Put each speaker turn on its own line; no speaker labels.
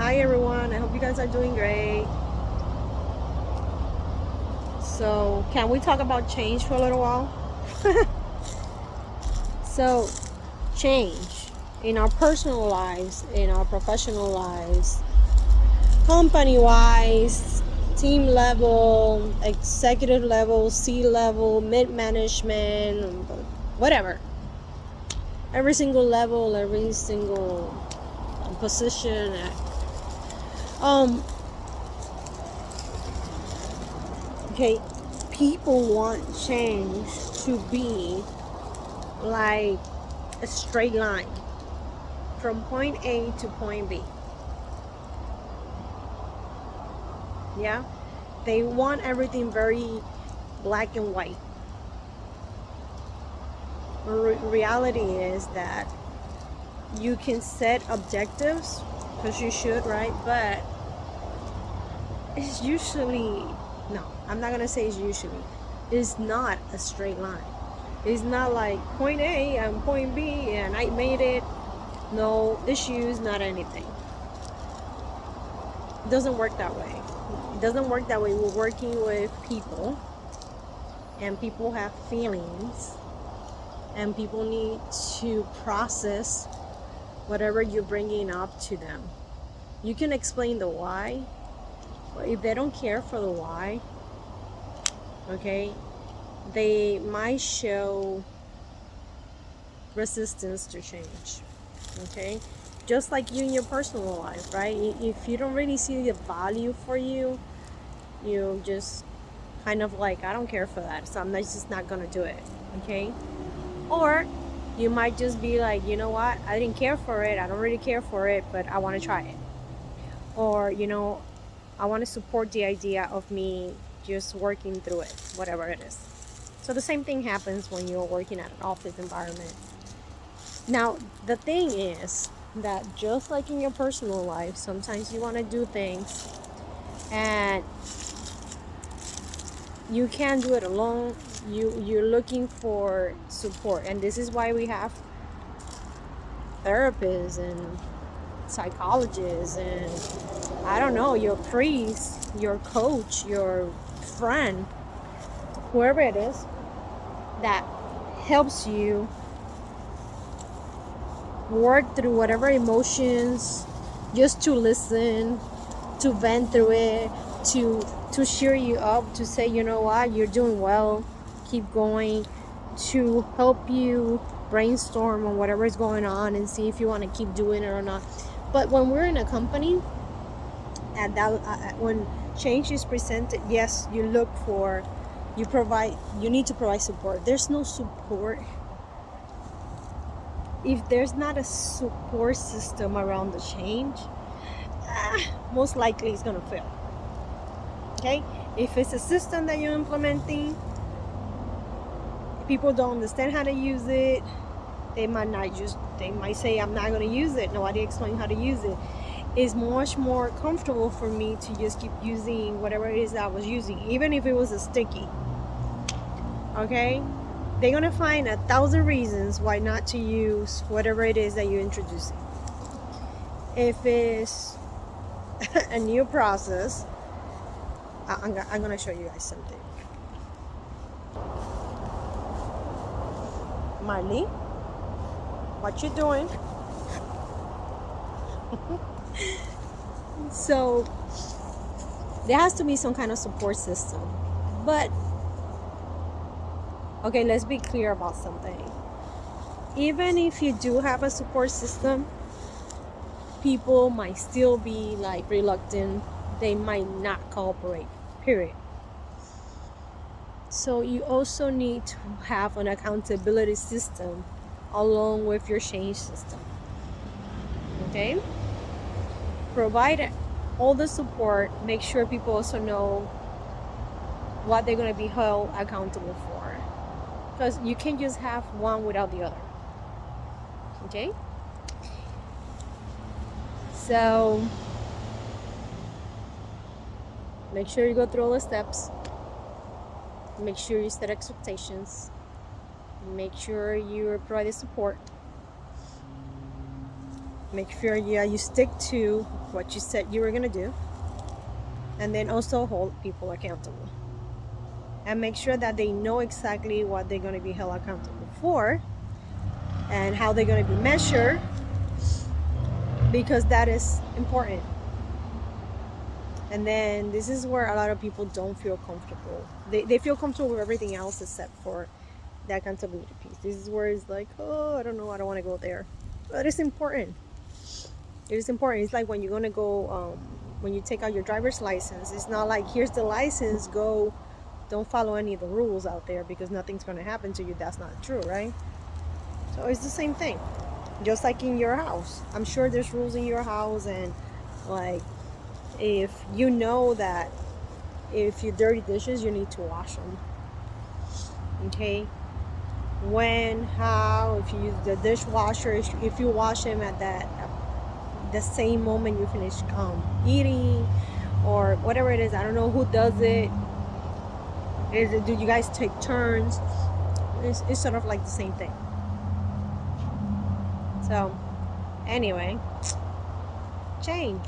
Hi everyone, I hope you guys are doing great. So, can we talk about change for a little while? So, change in our personal lives, in our professional lives, company wise, team level, executive level, C level, mid management, whatever. Every single level, every single position. Um, okay, people want change to be like a straight line from point A to point B. Yeah, they want everything very black and white. Reality is that you can set objectives because you should, right? But it's usually, no, I'm not gonna say it's usually, it's not a straight line. It's not like point A and point B and I made it, no issues, not anything. It doesn't work that way. It doesn't work that way. We're working with people, and people have feelings, and people need to process whatever you're bringing up to them. You can explain the why, but if they don't care for the why, okay, they might show resistance to change. Okay, just like you in your personal life, right? If you don't really see the value for you, you just kind of like, I don't care for that, so I'm just not gonna do it. Okay, or you might just be like, you know what, I didn't care for it, I don't really care for it, but I want to try it. Or, I want to support the idea of me just working through it, whatever it is. So the same thing happens when you're working at an office environment. Now, the thing is that just like in your personal life, sometimes you want to do things and you can't do it alone. You're looking for support, and this is why we have therapists and psychologists and, I don't know, your priest, your coach, your friend, whoever it is that helps you work through whatever emotions, just to listen, to vent through it, to cheer you up, to say, you know what, you're doing well, keep going, to help you brainstorm on whatever is going on and see if you want to keep doing it or not. But when we're in a company, and that when change is presented, yes, you need to provide support. There's no support if there's not a support system around the change. Most likely it's going to fail. Okay, if it's a system that you're implementing, people don't understand how to use it, they might say, I'm not going to use it, nobody explained how to use it. It's much more comfortable for me to just keep using whatever it is that I was using, even if it was a sticky. Okay, they're going to find 1,000 reasons why not to use whatever it is that you're introducing. If it's a new process, I'm going to show you guys something. Marley, what you doing? So there has to be some kind of support system. But okay, let's be clear about something. Even if you do have a support system, people might still be like reluctant. They might not cooperate, period. So you also need to have an accountability system along with your change system. Okay? Provide all the support. Make sure people also know what they're going to be held accountable for. Because you can't just have one without the other. Okay? So make sure you go through all the steps. Make sure you set expectations. Make sure you provide the support. Make sure you stick to what you said you were gonna do, and then also hold people accountable. And make sure that they know exactly what they're gonna be held accountable for and how they're gonna be measured, because that is important. And then this is where a lot of people don't feel comfortable. They feel comfortable with everything else except for the accountability piece. This is where it's like, oh, I don't know, I don't want to go there. But it's important. It is important. It's like when you're going to go, when you take out your driver's license, it's not like, here's the license, go, don't follow any of the rules out there because nothing's going to happen to you. That's not true, right? So it's the same thing. Just like in your house. I'm sure there's rules in your house, and like, if you know that if you dirty dishes, you need to wash them. Okay? When, how, if you use the dishwasher, if you wash them at the same moment you finish eating, or whatever it is. I don't know who does it. Do you guys take turns? It's sort of like the same thing. So, anyway, change.